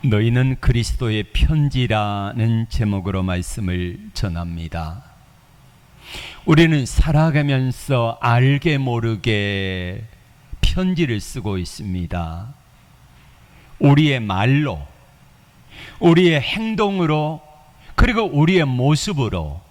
너희는 그리스도의 편지라는 제목으로 말씀을 전합니다. 우리는 살아가면서 알게 모르게 편지를 쓰고 있습니다. 우리의 말로, 우리의 행동으로, 그리고 우리의 모습으로,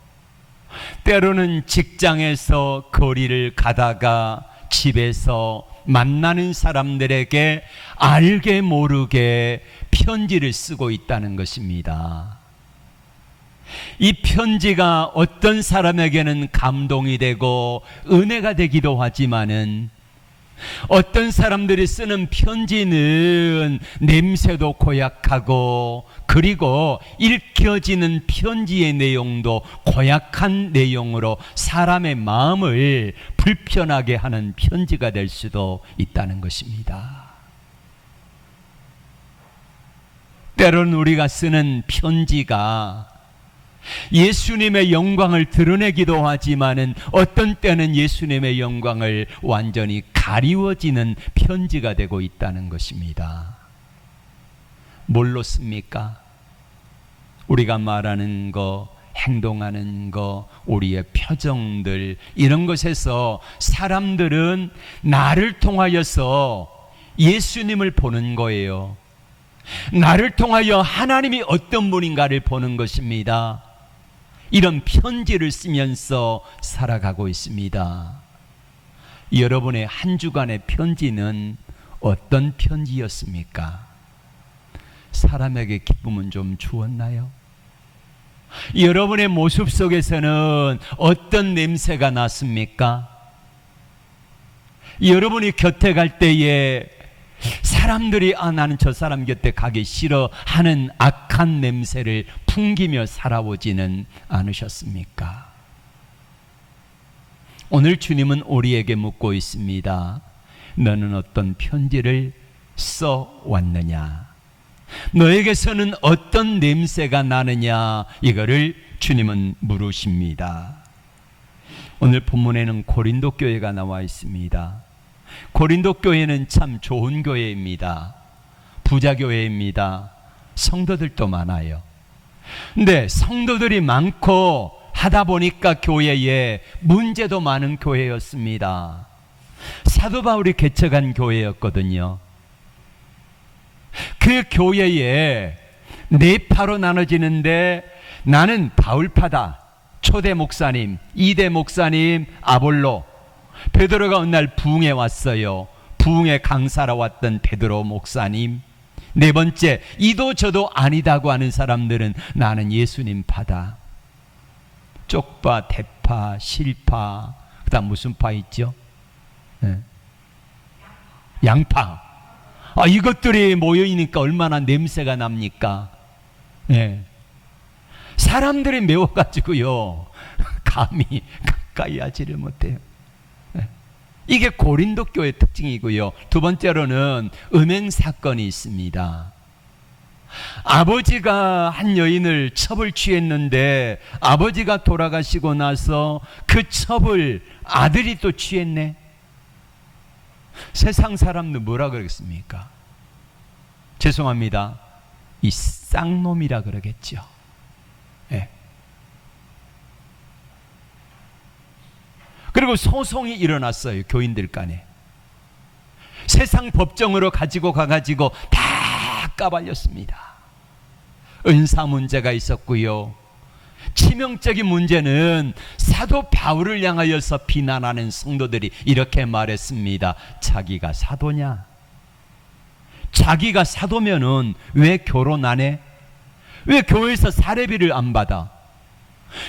때로는 직장에서 거리를 가다가 집에서 만나는 사람들에게 알게 모르게 편지를 쓰고 있다는 것입니다. 이 편지가 어떤 사람에게는 감동이 되고 은혜가 되기도 하지만은, 어떤 사람들이 쓰는 편지는 냄새도 고약하고, 그리고 읽혀지는 편지의 내용도 고약한 내용으로 사람의 마음을 불편하게 하는 편지가 될 수도 있다는 것입니다. 때로는 우리가 쓰는 편지가 예수님의 영광을 드러내기도 하지만은, 어떤 때는 예수님의 영광을 완전히 가리워지는 편지가 되고 있다는 것입니다. 뭘로 씁니까? 우리가 말하는 거, 행동하는 거, 우리의 표정들, 이런 것에서 사람들은 나를 통하여서 예수님을 보는 거예요. 나를 통하여 하나님이 어떤 분인가를 보는 것입니다. 이런 편지를 쓰면서 살아가고 있습니다. 여러분의 한 주간의 편지는 어떤 편지였습니까? 사람에게 기쁨은 좀 주었나요? 여러분의 모습 속에서는 어떤 냄새가 났습니까? 여러분이 곁에 갈 때에 사람들이 나는 저 사람 곁에 가기 싫어하는 악한 냄새를 풍기며 살아오지는 않으셨습니까? 오늘 주님은 우리에게 묻고 있습니다. 너는 어떤 편지를 써왔느냐? 너에게서는 어떤 냄새가 나느냐? 이거를 주님은 물으십니다. 오늘 본문에는 고린도 교회가 나와 있습니다. 고린도 교회는 참 좋은 교회입니다. 부자 교회입니다. 성도들도 많아요. 근데 성도들이 많고 하다 보니까 교회에 문제도 많은 교회였습니다. 사도 바울이 개척한 교회였거든요. 그 교회에 네 파로 나눠지는데, 나는 바울파다. 초대 목사님, 2대 목사님, 아볼로. 베드로가 어느 날 부흥에 왔어요. 부흥에 강사로 왔던 베드로 목사님. 네 번째, 이도 저도 아니다고 하는 사람들은 나는 예수님 파다. 쪽파, 대파, 실파, 그 다음 무슨 파 있죠? 네. 양파. 이것들이 모여있으니까 얼마나 냄새가 납니까? 네. 사람들이 매워가지고요, 감히 가까이 하지를 못해요. 이게 고린도 교회 특징이고요. 두 번째로는 음행 사건이 있습니다. 아버지가 한 여인을 첩을 취했는데, 아버지가 돌아가시고 나서 그 첩을 아들이 또 취했네. 세상 사람들 뭐라 그러겠습니까? 죄송합니다. 이 쌍놈이라 그러겠죠. 네. 그리고 소송이 일어났어요. 교인들 간에. 세상 법정으로 가지고 가가지고 다 까발렸습니다. 은사 문제가 있었고요. 치명적인 문제는 사도 바울을 향하여서 비난하는 성도들이 이렇게 말했습니다. 자기가 사도냐? 자기가 사도면은 왜 결혼 안 해? 왜 교회에서 사례비를 안 받아?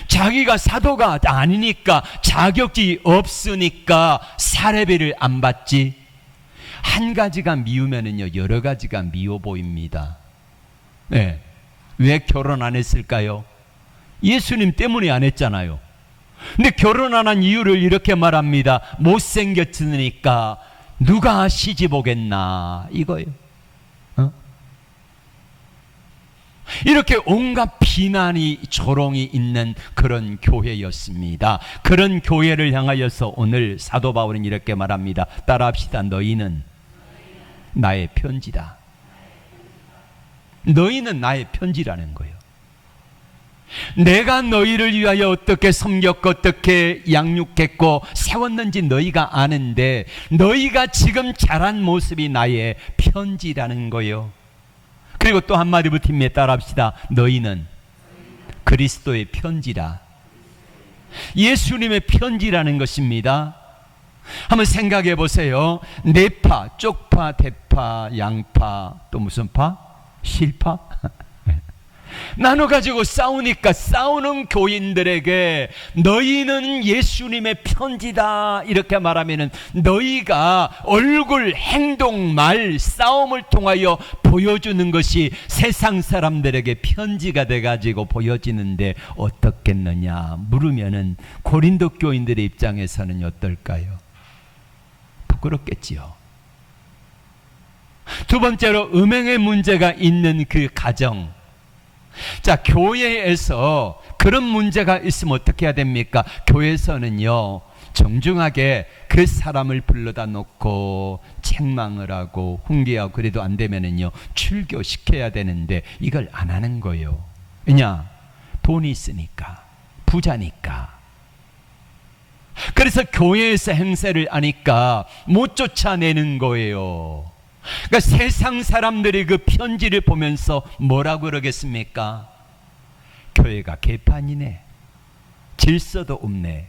자기가 사도가 아니니까, 자격이 없으니까 사례비를 안 받지. 한 가지가 미우면은요, 여러 가지가 미워 보입니다. 네. 왜 결혼 안 했을까요? 예수님 때문에 안 했잖아요. 근데 결혼 안 한 이유를 이렇게 말합니다. 못생겼으니까 누가 시집 오겠나, 이거예요. 이렇게 온갖 비난이 조롱이 있는 그런 교회였습니다. 그런 교회를 향하여서 오늘 사도 바울은 이렇게 말합니다. 따라합시다. 너희는 나의 편지다. 너희는 나의 편지라는 거예요. 내가 너희를 위하여 어떻게 섬겼고 어떻게 양육했고 세웠는지 너희가 아는데 너희가 지금 자란 모습이 나의 편지라는 거예요. 그리고 또 한마디 붙입니다. 따라합시다. 너희는 그리스도의 편지라. 예수님의 편지라는 것입니다. 한번 생각해 보세요. 네파, 쪽파, 대파, 양파, 또 무슨 파? 실파? 나눠가지고 싸우니까 싸우는 교인들에게 너희는 예수님의 편지다 이렇게 말하면은 너희가 얼굴, 행동, 말, 싸움을 통하여 보여주는 것이 세상 사람들에게 편지가 돼가지고 보여지는데 어떻겠느냐 물으면은 고린도 교인들의 입장에서는 어떨까요? 부끄럽겠지요. 두 번째로 음행의 문제가 있는 그 가정. 자, 교회에서 그런 문제가 있으면 어떻게 해야 됩니까? 교회에서는요, 정중하게 그 사람을 불러다 놓고 책망을 하고 훈계하고 그래도 안 되면은요, 출교시켜야 되는데 이걸 안 하는 거예요. 왜냐? 돈이 있으니까, 부자니까. 그래서 교회에서 행세를 하니까 못 쫓아내는 거예요. 그러니까 세상 사람들이 그 편지를 보면서 뭐라고 그러겠습니까? 교회가 개판이네. 질서도 없네.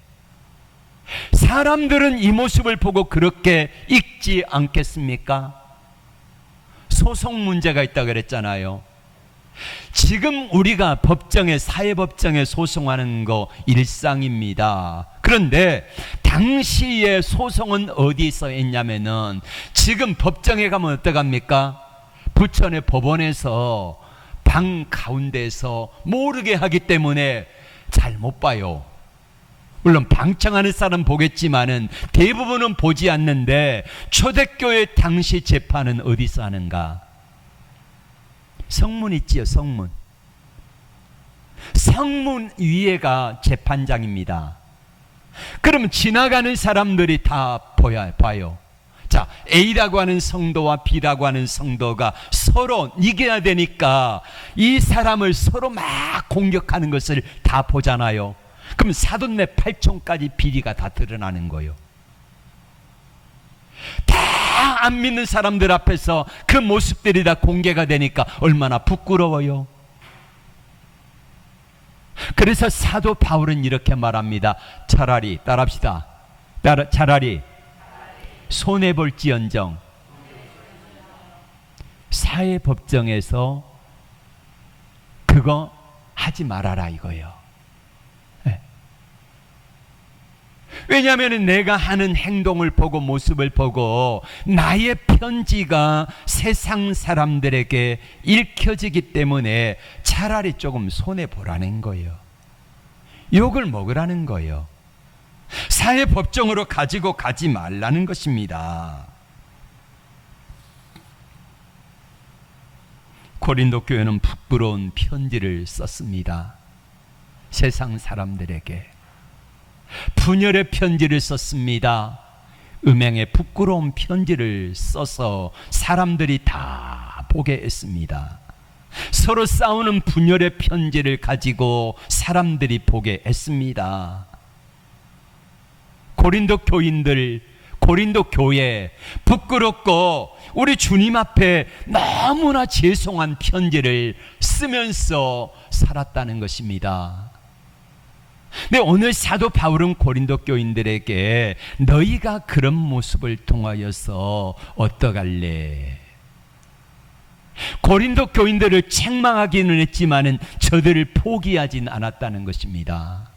사람들은 이 모습을 보고 그렇게 읽지 않겠습니까? 소송 문제가 있다고 그랬잖아요. 지금 우리가 법정에, 사회법정에 소송하는 거 일상입니다. 그런데 당시에 소송은 어디서 했냐면은 지금 법정에 가면 어떡합니까? 부천의 법원에서 방 가운데서 모르게 하기 때문에 잘 못 봐요. 물론 방청하는 사람 보겠지만은 대부분은 보지 않는데 초대교회 당시 재판은 어디서 하는가? 성문 있지요, 성문. 성문 위에가 재판장입니다. 그러면 지나가는 사람들이 다 봐요. 자, A라고 하는 성도와 B라고 하는 성도가 서로 이겨야 되니까 이 사람을 서로 막 공격하는 것을 다 보잖아요. 그럼 사돈네 팔촌까지 비리가 다 드러나는 거예요. 다 안 믿는 사람들 앞에서 그 모습들이 다 공개가 되니까 얼마나 부끄러워요. 그래서 사도 바울은 이렇게 말합니다. 차라리 따라합시다. 차라리 손해볼지언정 사회법정에서 그거 하지 말아라 이거예요. 왜냐하면 내가 하는 행동을 보고 모습을 보고 나의 편지가 세상 사람들에게 읽혀지기 때문에 차라리 조금 손해보라는 거예요. 욕을 먹으라는 거예요. 사회법정으로 가지고 가지 말라는 것입니다. 고린도 교회는 부끄러운 편지를 썼습니다. 세상 사람들에게 분열의 편지를 썼습니다. 음행의 부끄러운 편지를 써서 사람들이 다 보게 했습니다. 서로 싸우는 분열의 편지를 가지고 사람들이 보게 했습니다. 고린도 교인들, 고린도 교회 부끄럽고 우리 주님 앞에 너무나 죄송한 편지를 쓰면서 살았다는 것입니다. 근데 오늘 사도 바울은 고린도 교인들에게 너희가 그런 모습을 통하여서 어떠갈래? 고린도 교인들을 책망하기는 했지만은 저들을 포기하진 않았다는 것입니다.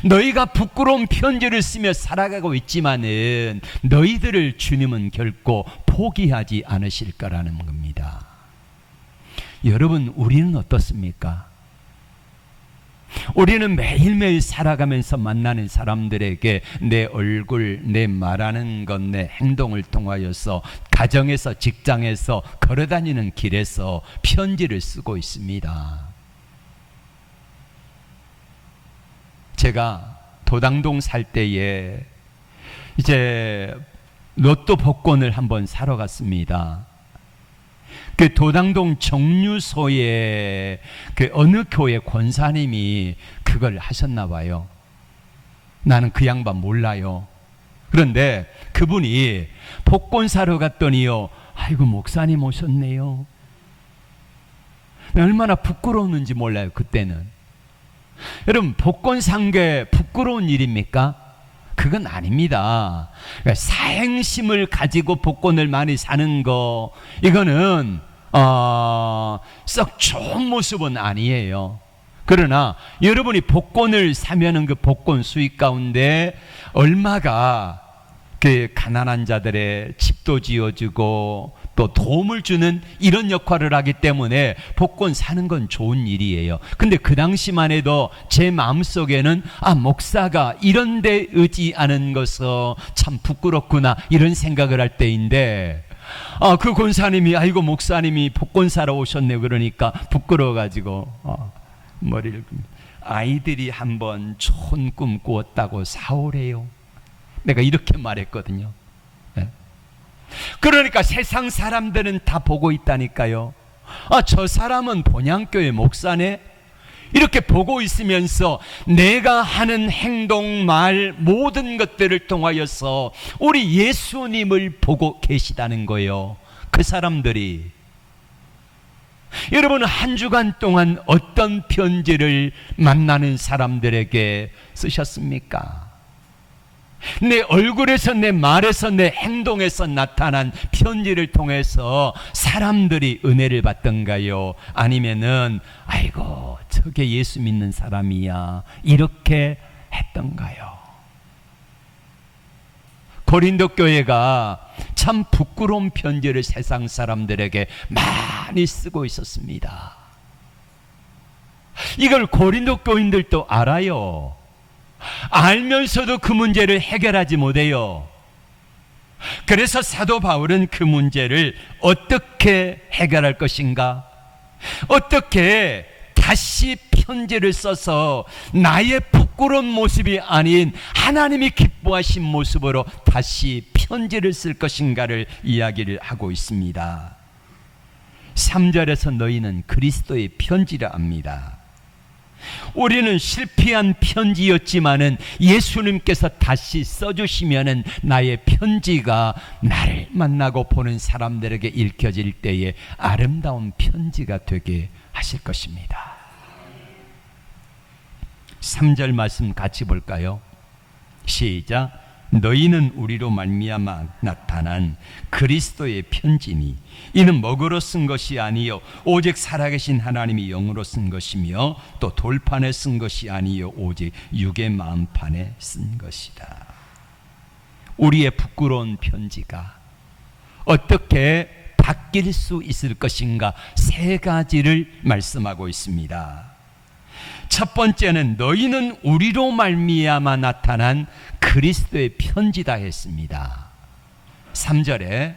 너희가 부끄러운 편지를 쓰며 살아가고 있지만은 너희들을 주님은 결코 포기하지 않으실 거라는 겁니다. 여러분, 우리는 어떻습니까? 우리는 매일매일 살아가면서 만나는 사람들에게 내 얼굴, 내 말하는 것, 내 행동을 통하여서 가정에서, 직장에서, 걸어다니는 길에서 편지를 쓰고 있습니다. 제가 도당동 살 때에 이제 로또 복권을 한번 사러 갔습니다. 그 도당동 정류소에 그 어느 교회 권사님이 그걸 하셨나 봐요. 나는 그 양반 몰라요. 그런데 그분이 복권 사러 갔더니요, 아이고 목사님 오셨네요. 얼마나 부끄러웠는지 몰라요, 그때는. 여러분, 복권 산 게 부끄러운 일입니까? 그건 아닙니다. 사행심을 가지고 복권을 많이 사는 거, 이거는 썩 좋은 모습은 아니에요. 그러나 여러분이 복권을 사면은 그 복권 수익 가운데 얼마가 그 가난한 자들의 집도 지어주고 또 도움을 주는 이런 역할을 하기 때문에 복권 사는 건 좋은 일이에요. 근데 그 당시만 해도 제 마음속에는 목사가 이런 데 의지하는 것은 참 부끄럽구나 이런 생각을 할 때인데, 그 권사님이 아이고 목사님이 복권 사러 오셨네 그러니까 부끄러워가지고 머리를 아이들이 한번 좋은 꿈 꾸었다고 사오래요. 내가 이렇게 말했거든요. 네. 그러니까 세상 사람들은 다 보고 있다니까요. 저 사람은 본향교회 목사네? 이렇게 보고 있으면서 내가 하는 행동, 말 모든 것들을 통하여서 우리 예수님을 보고 계시다는 거예요. 그 사람들이. 여러분, 한 주간 동안 어떤 편지를 만나는 사람들에게 쓰셨습니까? 내 얼굴에서, 내 말에서, 내 행동에서 나타난 편지를 통해서 사람들이 은혜를 받던가요? 아니면은 아이고 저게 예수 믿는 사람이야 이렇게 했던가요? 고린도 교회가 참 부끄러운 편지를 세상 사람들에게 많이 쓰고 있었습니다. 이걸 고린도 교인들도 알아요. 알면서도 그 문제를 해결하지 못해요. 그래서 사도 바울은 그 문제를 어떻게 해결할 것인가? 어떻게 다시 편지를 써서 나의 부끄러운 모습이 아닌 하나님이 기뻐하신 모습으로 다시 편지를 쓸 것인가를 이야기를 하고 있습니다. 3절에서 너희는 그리스도의 편지라 합니다. 우리는 실패한 편지였지만은 예수님께서 다시 써주시면은 나의 편지가 나를 만나고 보는 사람들에게 읽혀질 때에 아름다운 편지가 되게 하실 것입니다. 3절 말씀 같이 볼까요? 시작. 너희는 우리로 말미암아 나타난 그리스도의 편지니 이는 먹으로 쓴 것이 아니요 오직 살아계신 하나님이 영으로 쓴 것이며 또 돌판에 쓴 것이 아니요 오직 육의 마음판에 쓴 것이다. 우리의 부끄러운 편지가 어떻게 바뀔 수 있을 것인가, 세 가지를 말씀하고 있습니다. 첫 번째는 너희는 우리로 말미암아 나타난 그리스도의 편지다 했습니다. 3절에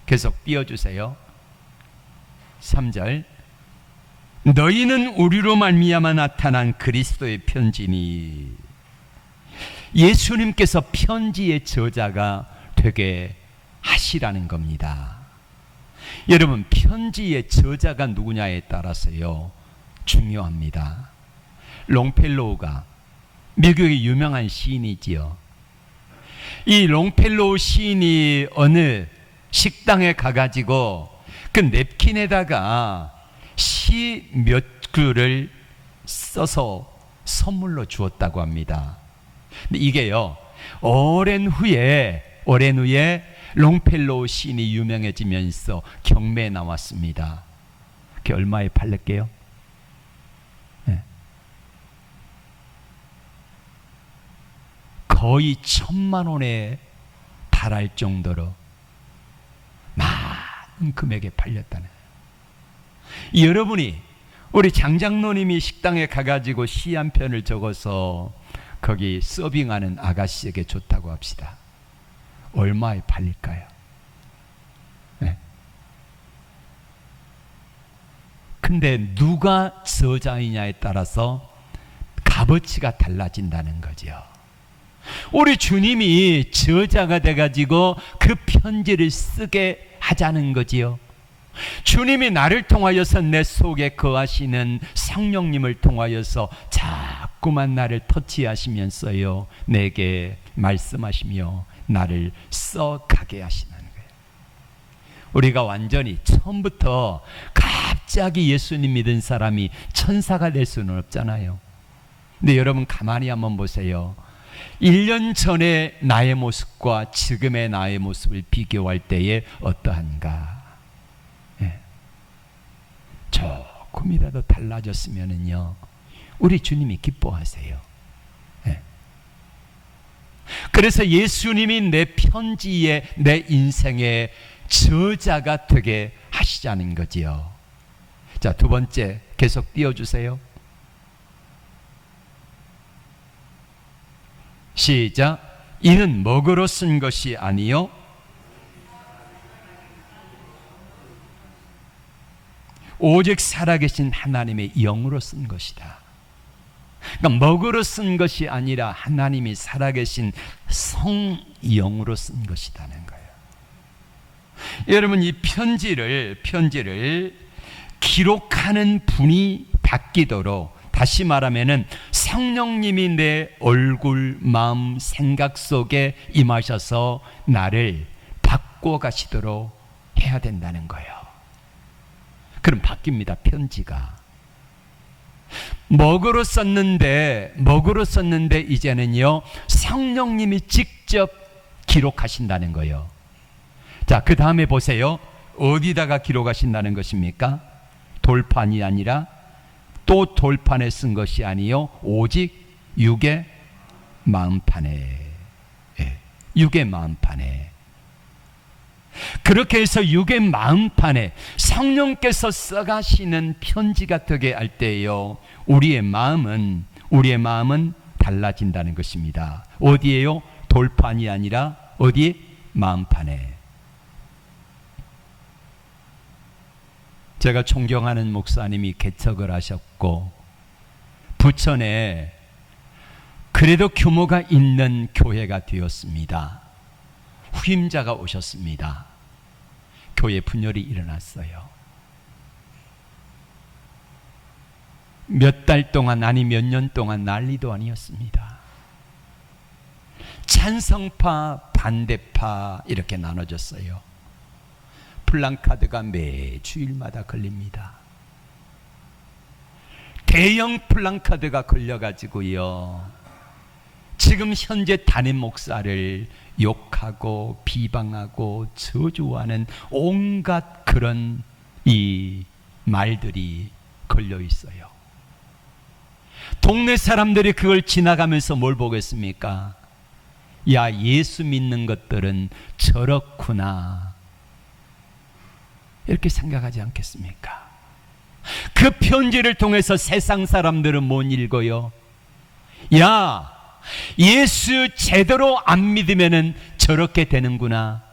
계속 띄워주세요. 3절. 너희는 우리로 말미암아 나타난 그리스도의 편지니, 예수님께서 편지의 저자가 되게 하시라는 겁니다. 여러분, 편지의 저자가 누구냐에 따라서요 중요합니다. 롱펠로우가 미국의 유명한 시인이지요. 이 롱펠로우 시인이 어느 식당에 가가지고 그 냅킨에다가 시 몇 글을 써서 선물로 주었다고 합니다. 근데 이게요 오랜 후에 롱펠로우 시인이 유명해지면서 경매에 나왔습니다. 그게 얼마에 팔렸게요? 거의 1,000만 원에 달할 정도로 많은 금액에 팔렸다는. 여러분이 우리 장장로님이 식당에 가가지고 시 한 편을 적어서 거기 서빙하는 아가씨에게 줬다고 합시다. 얼마에 팔릴까요? 근데 누가 저자이냐에 따라서 값어치가 달라진다는 거죠. 우리 주님이 저자가 돼가지고 그 편지를 쓰게 하자는 거지요. 주님이 나를 통하여서 내 속에 거하시는 성령님을 통하여서 자꾸만 나를 터치하시면서요, 내게 말씀하시며 나를 써가게 하시는 거예요. 우리가 완전히 처음부터 갑자기 예수님 믿은 사람이 천사가 될 수는 없잖아요. 근데 여러분 가만히 한번 보세요. 1년 전에 나의 모습과 지금의 나의 모습을 비교할 때에 어떠한가? 조금이라도 달라졌으면은요, 우리 주님이 기뻐하세요. 그래서 예수님이 내 편지에, 내 인생의 저자가 되게 하시자는 거지요. 자, 두 번째 계속 띄워주세요. 시작. 이는 먹으로 쓴 것이 아니요 오직 살아계신 하나님의 영으로 쓴 것이다. 그러니까 먹으로 쓴 것이 아니라 하나님이 살아계신 성영으로 쓴 것이라는 거예요. 여러분, 이 편지를 기록하는 분이 바뀌도록, 다시 말하면은 성령님이 내 얼굴, 마음, 생각 속에 임하셔서 나를 바꿔가시도록 해야 된다는 거예요. 그럼 바뀝니다, 편지가. 먹으로 썼는데 이제는요, 성령님이 직접 기록하신다는 거예요. 자, 그 다음에 보세요. 어디다가 기록하신다는 것입니까? 돌판이 아니라, 또 돌판에 쓴 것이 아니요 오직 육의 마음판에. 육의 마음판에. 그렇게 해서 육의 마음판에 성령께서 써가시는 편지가 되게 할 때요, 우리의 마음은 달라진다는 것입니다. 어디에요? 돌판이 아니라 어디? 마음판에. 제가 존경하는 목사님이 개척을 하셨고, 부천에 그래도 규모가 있는 교회가 되었습니다. 후임자가 오셨습니다. 교회 분열이 일어났어요. 몇 달 동안, 아니 몇 년 동안 난리도 아니었습니다. 찬성파, 반대파 이렇게 나눠졌어요. 플랜카드가 매 주일마다 걸립니다. 대형 플랜카드가 걸려가지고요, 지금 현재 담임 목사를 욕하고 비방하고 저주하는 온갖 그런 이 말들이 걸려 있어요. 동네 사람들이 그걸 지나가면서 뭘 보겠습니까? 야, 예수 믿는 것들은 저렇구나, 이렇게 생각하지 않겠습니까? 그 편지를 통해서 세상 사람들은 못 읽어요. 야, 예수 제대로 안 믿으면은 저렇게 되는구나.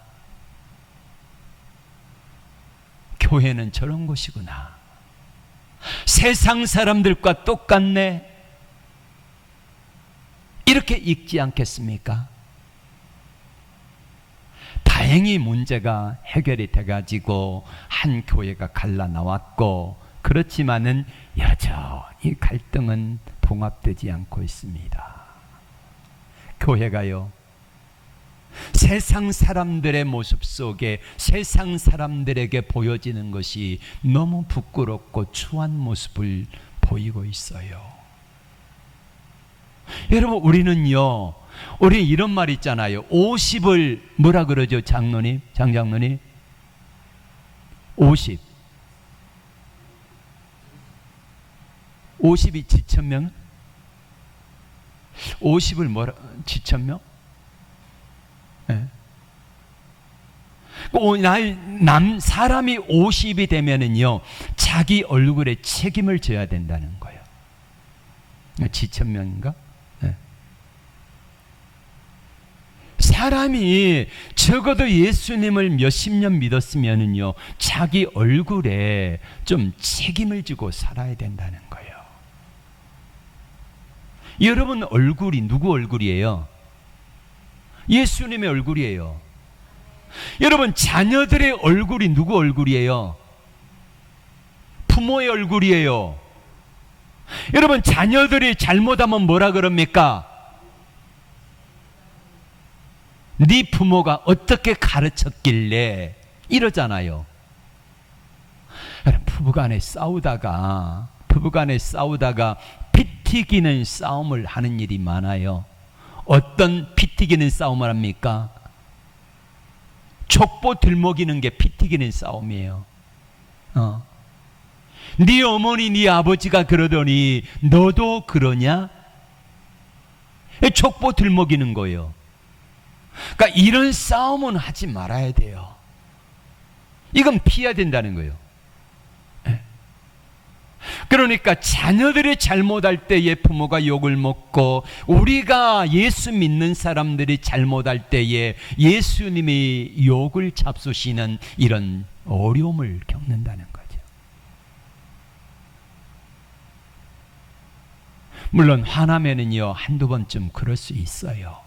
교회는 저런 곳이구나. 세상 사람들과 똑같네. 이렇게 읽지 않겠습니까? 다행히 문제가 해결이 돼가지고 한 교회가 갈라 나왔고, 그렇지만은 여전히 갈등은 봉합되지 않고 있습니다. 교회가요, 세상 사람들의 모습 속에 세상 사람들에게 보여지는 것이 너무 부끄럽고 추한 모습을 보이고 있어요. 여러분, 우리는요, 우리 이런 말 있잖아요. 50을 뭐라 그러죠, 장로님? 장장로님? 50이 지천명? 50을 뭐라, 지천명? 네. 사람이 50이 되면은요, 자기 얼굴에 책임을 져야 된다는 거예요. 지천명인가? 네. 사람이 적어도 예수님을 몇십 년 믿었으면은요, 자기 얼굴에 좀 책임을 지고 살아야 된다는 거예요. 여러분 얼굴이 누구 얼굴이에요? 예수님의 얼굴이에요. 여러분 자녀들의 얼굴이 누구 얼굴이에요? 부모의 얼굴이에요. 여러분, 자녀들이 잘못하면 뭐라 그럽니까? 네 부모가 어떻게 가르쳤길래 이러잖아요. 부부간에 싸우다가 피 튀기는 싸움을 하는 일이 많아요. 어떤 피 튀기는 싸움을 합니까? 족보 들먹이는 게 피 튀기는 싸움이에요. 네 어머니 네 아버지가 그러더니 너도 그러냐? 족보 들먹이는 거예요. 그러니까 이런 싸움은 하지 말아야 돼요. 이건 피해야 된다는 거예요. 그러니까 자녀들이 잘못할 때에 부모가 욕을 먹고, 우리가 예수 믿는 사람들이 잘못할 때에 예수님이 욕을 잡수시는 이런 어려움을 겪는다는 거죠. 물론 화나면은요 한두 번쯤 그럴 수 있어요.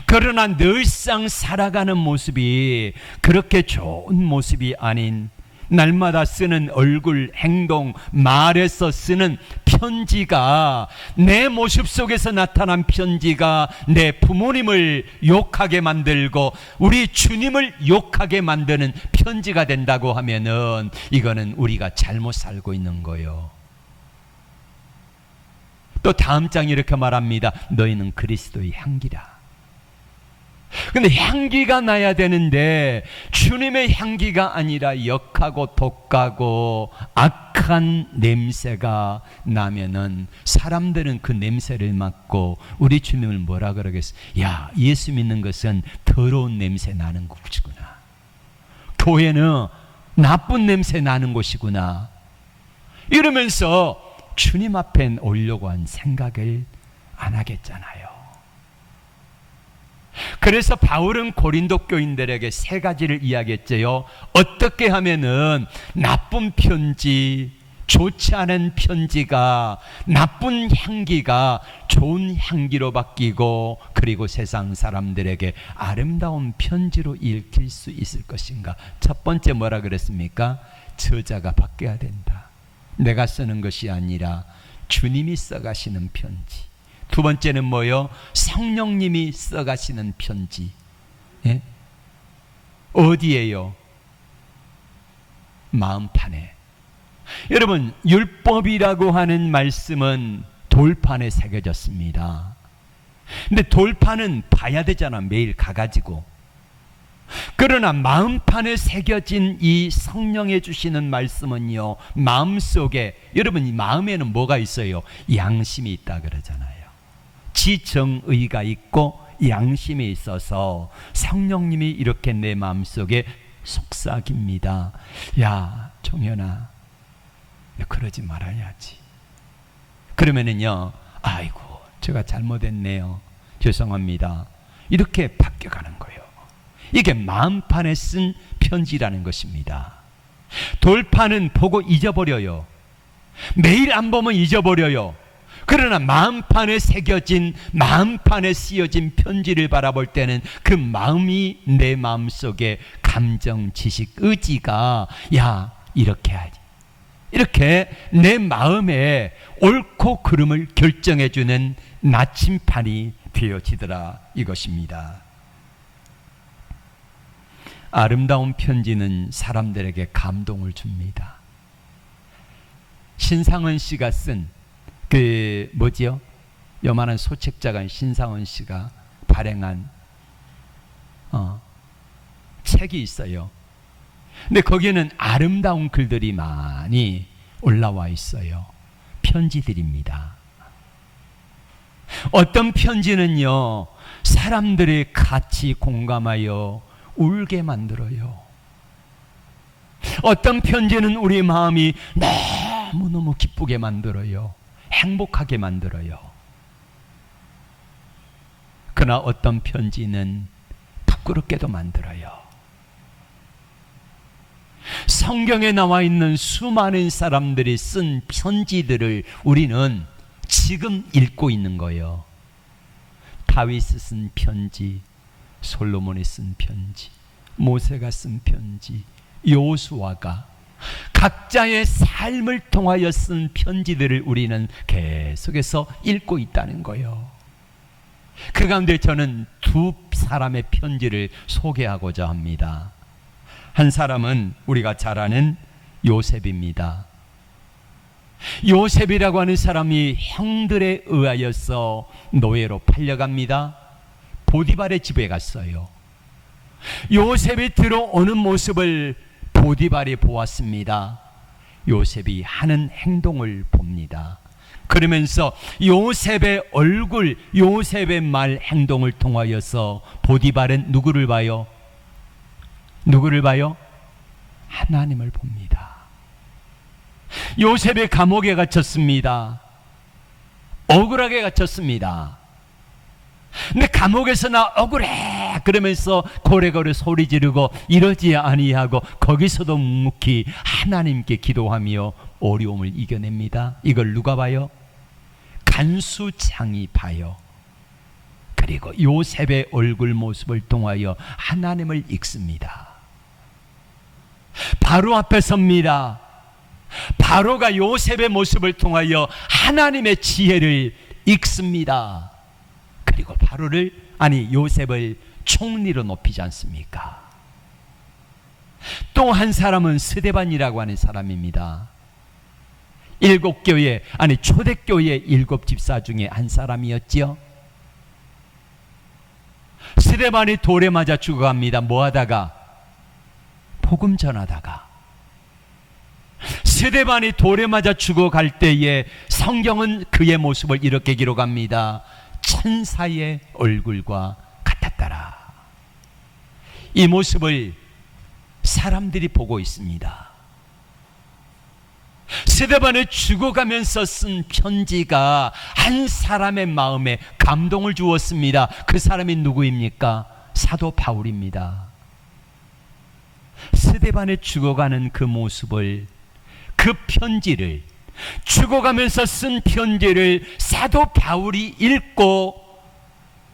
그러나 늘상 살아가는 모습이 그렇게 좋은 모습이 아닌, 날마다 쓰는 얼굴, 행동, 말에서 쓰는 편지가, 내 모습 속에서 나타난 편지가 내 부모님을 욕하게 만들고 우리 주님을 욕하게 만드는 편지가 된다고 하면은 이거는 우리가 잘못 살고 있는 거예요. 또 다음 장이 이렇게 말합니다. 너희는 그리스도의 향기라. 근데 향기가 나야 되는데 주님의 향기가 아니라 역하고 독하고 악한 냄새가 나면은 사람들은 그 냄새를 맡고 우리 주님을 뭐라 그러겠어? 야, 예수 믿는 것은 더러운 냄새 나는 곳이구나. 교회는 나쁜 냄새 나는 곳이구나. 이러면서 주님 앞에 오려고 한 생각을 안 하겠잖아요. 그래서 바울은 고린도 교인들에게 세 가지를 이야기했죠. 어떻게 하면은 나쁜 편지, 좋지 않은 편지가, 나쁜 향기가 좋은 향기로 바뀌고, 그리고 세상 사람들에게 아름다운 편지로 읽힐 수 있을 것인가. 첫 번째 뭐라 그랬습니까? 저자가 바뀌어야 된다. 내가 쓰는 것이 아니라 주님이 써가시는 편지. 두 번째는 뭐요? 성령님이 써가시는 편지. 예? 어디에요? 마음판에. 여러분, 율법이라고 하는 말씀은 돌판에 새겨졌습니다. 근데 돌판은 봐야 되잖아, 매일 가가지고. 그러나 마음판에 새겨진 이 성령에 주시는 말씀은요, 마음속에, 여러분 이 마음에는 뭐가 있어요? 양심이 있다 그러잖아요. 지정의가 있고 양심이 있어서 성령님이 이렇게 내 마음속에 속삭입니다. 야, 종현아, 그러지 말아야지. 그러면은요, 아이고 제가 잘못했네요, 죄송합니다, 이렇게 바뀌어가는 거예요. 이게 마음판에 쓴 편지라는 것입니다. 돌판은 보고 잊어버려요. 매일 안 보면 잊어버려요. 그러나 마음판에 새겨진, 마음판에 쓰여진 편지를 바라볼 때는 그 마음이 내 마음속에 감정, 지식, 의지가, 야, 이렇게 하지, 이렇게 내 마음에 옳고 그름을 결정해주는 나침판이 되어지더라, 이것입니다. 아름다운 편지는 사람들에게 감동을 줍니다. 신상원 씨가 쓴 뭐지요? 요만한 소책자가 신상원 씨가 발행한 책이 있어요. 근데 거기에는 아름다운 글들이 많이 올라와 있어요. 편지들입니다. 어떤 편지는요, 사람들이 같이 공감하여 울게 만들어요. 어떤 편지는 우리 마음이 너무너무 기쁘게 만들어요. 행복하게 만들어요. 그러나 어떤 편지는 부끄럽게도 만들어요. 성경에 나와 있는 수많은 사람들이 쓴 편지들을 우리는 지금 읽고 있는 거예요. 다윗이 쓴 편지, 솔로몬이 쓴 편지, 모세가 쓴 편지, 여호수아가, 각자의 삶을 통하여 쓴 편지들을 우리는 계속해서 읽고 있다는 거예요. 그 가운데 저는 두 사람의 편지를 소개하고자 합니다. 한 사람은 우리가 잘 아는 요셉입니다. 요셉이라고 하는 사람이 형들에 의하여서 노예로 팔려갑니다. 보디발의 집에 갔어요. 요셉이 들어오는 모습을 보디발이 보았습니다. 요셉이 하는 행동을 봅니다. 그러면서 요셉의 얼굴, 요셉의 말, 행동을 통하여서 보디발은 누구를 봐요? 누구를 봐요? 하나님을 봅니다. 요셉이 감옥에 갇혔습니다. 억울하게 갇혔습니다. 근데 감옥에서 나 억울해 그러면서 고래고래 소리 지르고 이러지 아니하고 거기서도 묵묵히 하나님께 기도하며 어려움을 이겨냅니다. 이걸 누가 봐요? 간수장이 봐요. 그리고 요셉의 얼굴 모습을 통하여 하나님을 읽습니다. 바로 앞에 섭니다. 바로가 요셉의 모습을 통하여 하나님의 지혜를 읽습니다. 그리고 바로를, 아니 요셉을 총리로 높이지 않습니까? 또 한 사람은 스데반이라고 하는 사람입니다. 일곱 교회, 아니 초대교회 일곱 집사 중에 한 사람이었지요. 스데반이 돌에 맞아 죽어갑니다. 뭐 하다가? 복음 전하다가. 스데반이 돌에 맞아 죽어갈 때에 성경은 그의 모습을 이렇게 기록합니다. 천사의 얼굴과 같았더라. 이 모습을 사람들이 보고 있습니다. 스데반을 죽어가면서 쓴 편지가 한 사람의 마음에 감동을 주었습니다. 그 사람이 누구입니까? 사도 바울입니다. 스데반을 죽어가는 그 모습을, 그 편지를, 죽어가면서 쓴 편지를 사도 바울이 읽고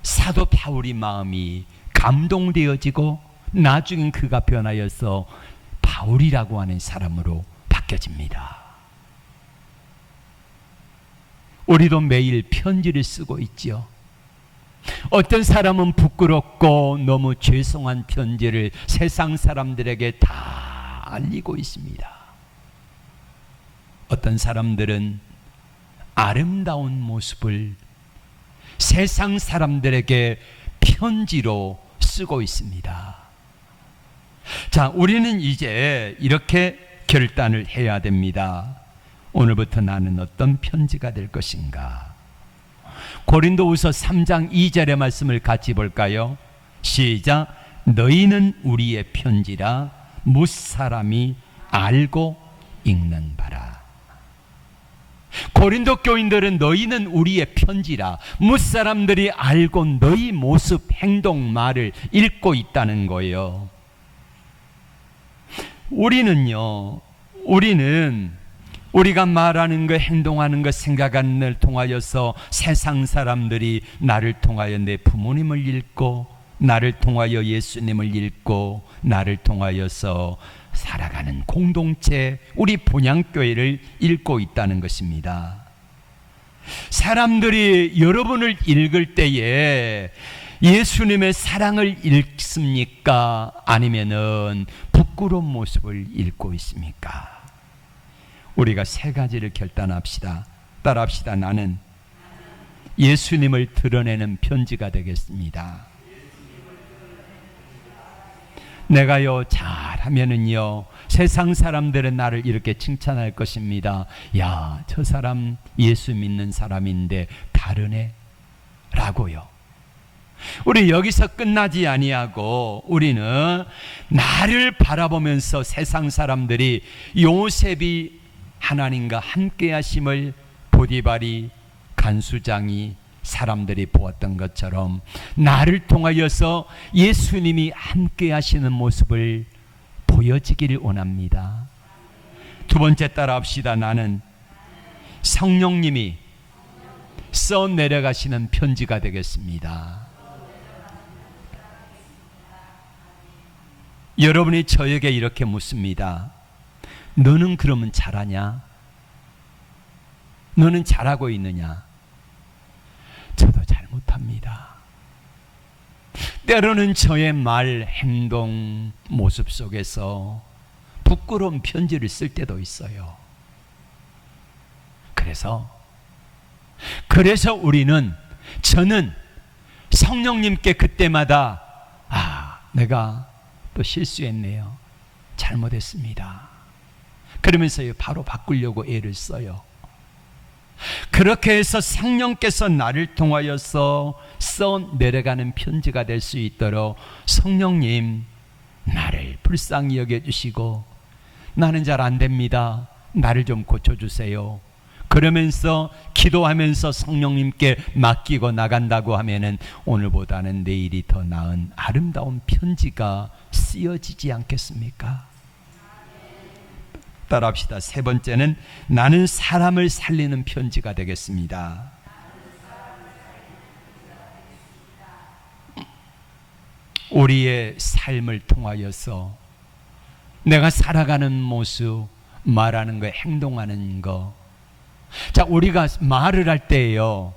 사도 바울이 마음이 감동되어지고 나중엔 그가 변하여서 바울이라고 하는 사람으로 바뀌어집니다. 우리도 매일 편지를 쓰고 있지요. 어떤 사람은 부끄럽고 너무 죄송한 편지를 세상 사람들에게 다 알리고 있습니다. 어떤 사람들은 아름다운 모습을 세상 사람들에게 편지로 쓰고 있습니다. 자, 우리는 이제 이렇게 결단을 해야 됩니다. 오늘부터 나는 어떤 편지가 될 것인가? 고린도후서 3장 2절의 말씀을 같이 볼까요? 시작. 너희는 우리의 편지라 무사람이 알고 읽는 바라. 고린도 교인들은 너희는 우리의 편지라, 무사람들이 알고 너희 모습, 행동, 말을 읽고 있다는 거예요. 우리는 우리가 말하는 것, 행동하는 것, 생각하는 걸 통하여서 세상 사람들이 나를 통하여 내 부모님을 읽고, 나를 통하여 예수님을 읽고, 나를 통하여서 살아가는 공동체, 우리 본향교회를 읽고 있다는 것입니다. 사람들이 여러분을 읽을 때에 예수님의 사랑을 읽습니까? 아니면은 부끄러운 모습을 읽고 있습니까? 우리가 세 가지를 결단합시다. 따라합시다. 나는 예수님을 드러내는 편지가 되겠습니다. 내가요 잘하면은요 세상 사람들은 나를 이렇게 칭찬할 것입니다. 야, 저 사람 예수 믿는 사람인데 다르네 라고요. 우리 여기서 끝나지 아니하고 우리는 나를 바라보면서 세상 사람들이 요셉이 하나님과 함께 하심을 보디발이, 간수장이, 사람들이 보았던 것처럼 나를 통하여서 예수님이 함께 하시는 모습을 보여지기를 원합니다. 두 번째 따라합시다. 나는 성령님이 써 내려가시는 편지가 되겠습니다. 여러분이 저에게 이렇게 묻습니다. 너는 그러면 잘하냐? 너는 잘하고 있느냐? 저도 잘못합니다. 때로는 저의 말, 행동, 모습 속에서 부끄러운 편지를 쓸 때도 있어요. 그래서 저는 성령님께 그때마다 내가 또 실수했네요. 잘못했습니다. 그러면서 바로 바꾸려고 애를 써요. 그렇게 해서 성령께서 나를 통하여서 써 내려가는 편지가 될 수 있도록 성령님 나를 불쌍히 여겨주시고 나는 잘 안 됩니다. 나를 좀 고쳐주세요. 그러면서 기도하면서 성령님께 맡기고 나간다고 하면은 오늘보다는 내일이 더 나은 아름다운 편지가 쓰여지지 않겠습니까? 따라합시다. 세 번째는 나는 사람을 살리는 편지가 되겠습니다. 우리의 삶을 통하여서 내가 살아가는 모습, 말하는 거, 행동하는 거. 자, 우리가 말을 할 때요,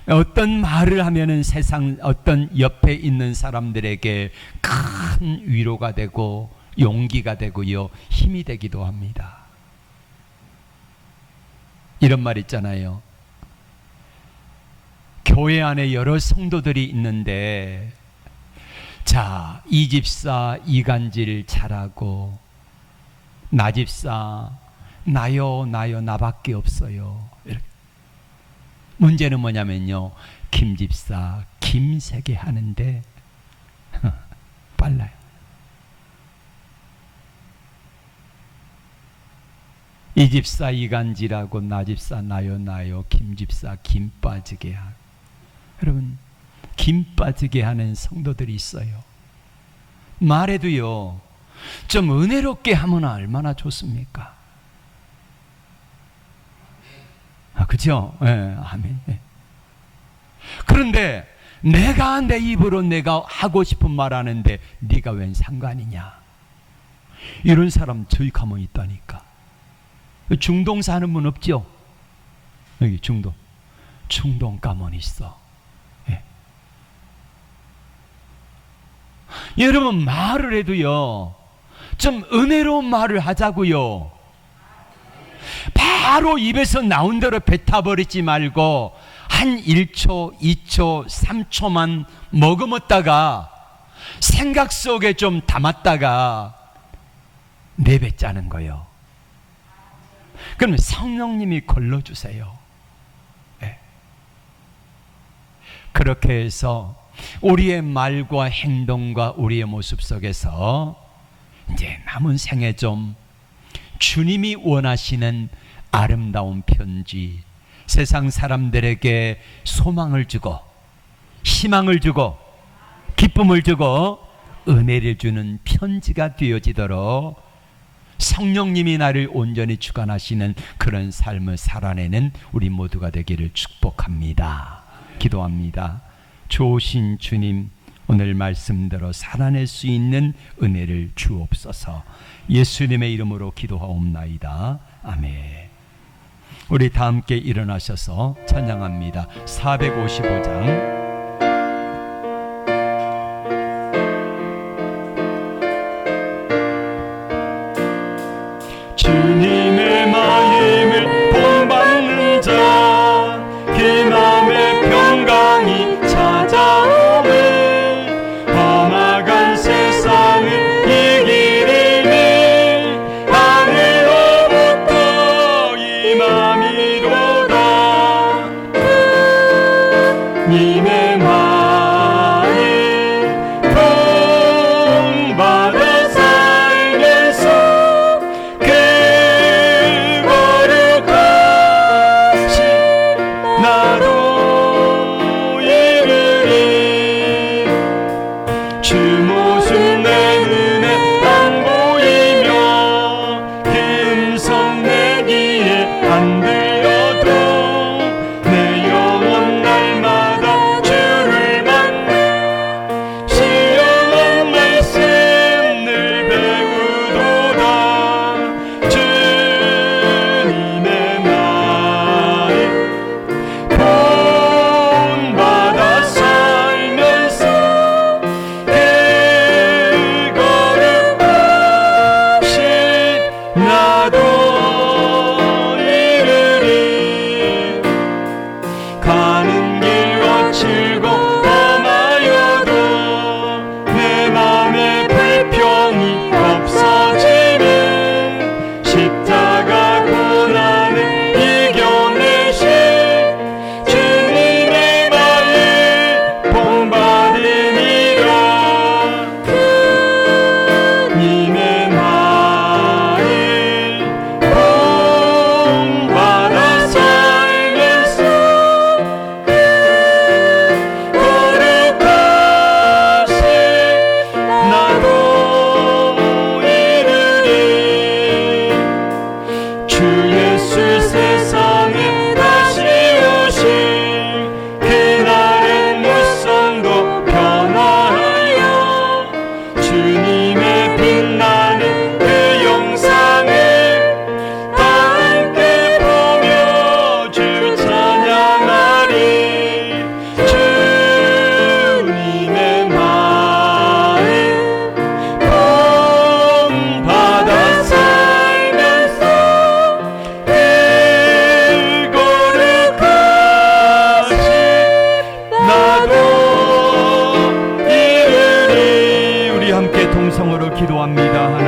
어떤 말을 하면은 세상 어떤 옆에 있는 사람들에게 큰 위로가 되고 용기가 되고요, 힘이 되기도 합니다. 이런 말 있잖아요. 교회 안에 여러 성도들이 있는데, 자, 이 집사 이간질 잘하고, 나 집사 나요 나밖에 없어요. 이렇게. 문제는 뭐냐면요, 김 집사 김세게 하는데 빨라요. 이 집사 이간질하고 나 집사 나요 김 집사 김 빠지게 하고. 여러분, 김 빠지게 하는 성도들이 있어요. 말해도요 좀 은혜롭게 하면 얼마나 좋습니까? 그죠? 네, 아멘. 네. 그런데 내가 내 입으로 내가 하고 싶은 말 하는데 네가 웬 상관이냐? 이런 사람 저희 가만히 있다니까. 중동 사는 분 없죠? 여기 중동 가만히 있어. 네. 여러분, 말을 해도요 좀 은혜로운 말을 하자고요. 바로 입에서 나온 대로 뱉어버리지 말고 한 1초, 2초, 3초만 머금었다가 생각 속에 좀 담았다가 내뱉자는 거예요. 그러면 성령님이 걸러주세요. 네. 그렇게 해서 우리의 말과 행동과 우리의 모습 속에서 이제 남은 생에 좀 주님이 원하시는 아름다운 편지, 세상 사람들에게 소망을 주고 희망을 주고 기쁨을 주고 은혜를 주는 편지가 되어지도록 성령님이 나를 온전히 주관하시는 그런 삶을 살아내는 우리 모두가 되기를 축복합니다. 기도합니다. 좋으신 주님, 오늘 말씀대로 살아낼 수 있는 은혜를 주옵소서. 예수님의 이름으로 기도하옵나이다. 아멘. 우리 다 함께 일어나셔서 찬양합니다. 455장. 주님의 마음을 본받는 자, 그 맘에 평강이 찾아오네. 험악한 세상을 이기리니 하늘로부터 임함이로다. 님의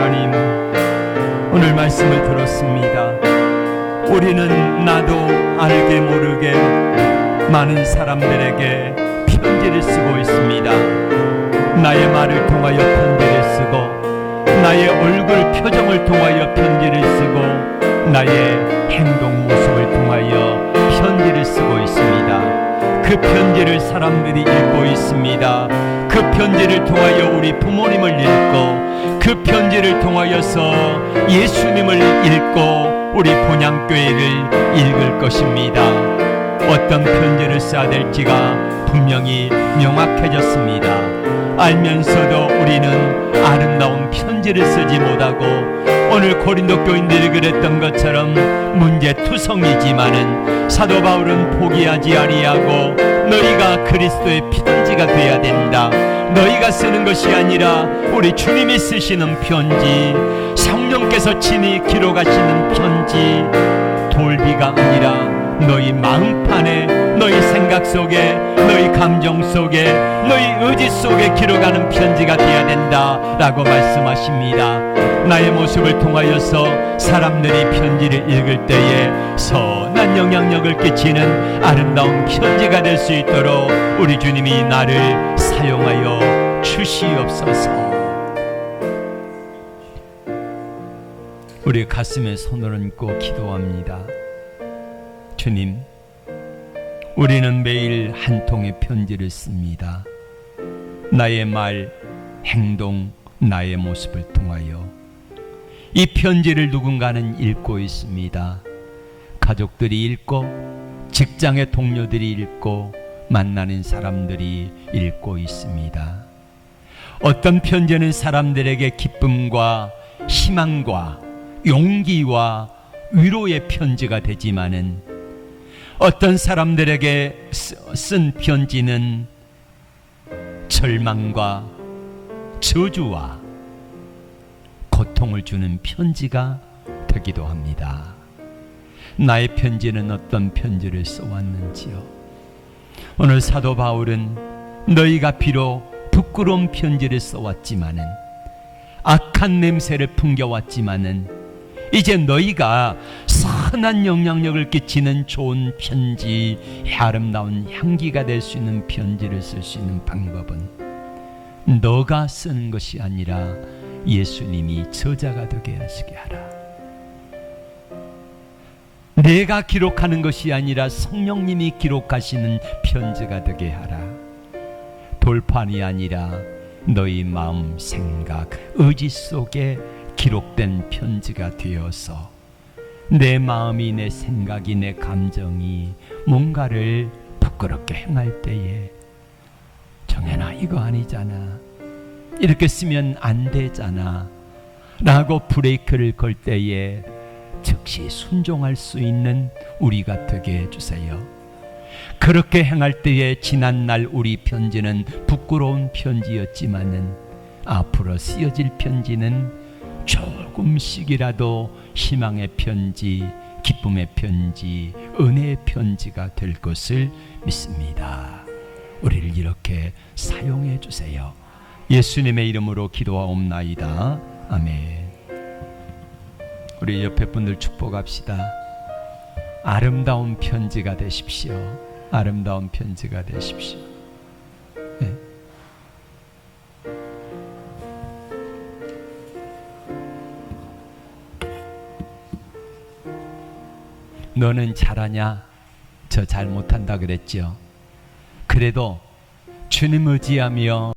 하나님, 오늘 말씀을 들었습니다. 우리는 나도 알게 모르게 많은 사람들에게 편지를 쓰고 있습니다. 나의 말을 통하여 편지를 쓰고, 나의 얼굴 표정을 통하여 편지를 쓰고, 나의 행동 모습을 통하여 편지를 쓰고 있습니다. 그 편지를 사람들이 읽고 있습니다. 그 편지를 통하여 우리 부모님을 읽고, 그 편지를 통하여서 예수님을 읽고 우리 본향교회를 읽을 것입니다. 어떤 편지를 써야 될지가 분명히 명확해졌습니다. 알면서도 우리는 아름다운 편지를 쓰지 못하고, 오늘 고린도 교인들이 그랬던 것처럼 문제투성이지만은 사도 바울은 포기하지 아니하고, 너희가 그리스도의 편지가 되어야 된다. 너희가 쓰는 것이 아니라 우리 주님이 쓰시는 편지, 성령께서 친히 기록하시는 편지, 돌비가 아니라 너희 마음판에, 너희 생각 속에, 너희 감정 속에, 너희 의지 속에 기록하는 편지가 되어야 된다라고 말씀하십니다. 나의 모습을 통하여서 사람들이 편지를 읽을 때에 선한 영향력을 끼치는 아름다운 편지가 될 수 있도록 우리 주님이 나를 사용하여 주시옵소서. 우리 가슴에 손을 얹고 기도합니다. 주님, 우리는 매일 한 통의 편지를 씁니다. 나의 말, 행동, 나의 모습을 통하여 이 편지를 누군가는 읽고 있습니다. 가족들이 읽고, 직장의 동료들이 읽고, 만나는 사람들이 읽고 있습니다. 어떤 편지는 사람들에게 기쁨과 희망과 용기와 위로의 편지가 되지만은, 어떤 사람들에게 쓴 편지는 절망과 저주와 고통을 주는 편지가 되기도 합니다. 나의 편지는 어떤 편지를 써왔는지요? 오늘 사도 바울은 너희가 비록 부끄러운 편지를 써왔지만은, 악한 냄새를 풍겨왔지만은, 이제 너희가 선한 영향력을 끼치는 좋은 편지, 아름다운 향기가 될 수 있는 편지를 쓸 수 있는 방법은 너가 쓰는 것이 아니라 예수님이 저자가 되게 하시게 하라. 내가 기록하는 것이 아니라 성령님이 기록하시는 편지가 되게 하라. 돌판이 아니라 너희 마음, 생각, 의지 속에 기록된 편지가 되어서 내 마음이, 내 생각이, 내 감정이 뭔가를 부끄럽게 행할 때에, 정연아 이거 아니잖아, 이렇게 쓰면 안 되잖아 라고 브레이크를 걸 때에 즉시 순종할 수 있는 우리가 되게 해주세요. 그렇게 행할 때에 지난날 우리 편지는 부끄러운 편지였지만은 앞으로 쓰여질 편지는 조금씩이라도 희망의 편지, 기쁨의 편지, 은혜의 편지가 될 것을 믿습니다. 우리를 이렇게 사용해 주세요. 예수님의 이름으로 기도하옵나이다. 아멘. 우리 옆에 분들 축복합시다. 아름다운 편지가 되십시오. 아름다운 편지가 되십시오. 네. 너는 잘하냐? 저 잘 못한다 그랬죠. 그래도 주님 의지하며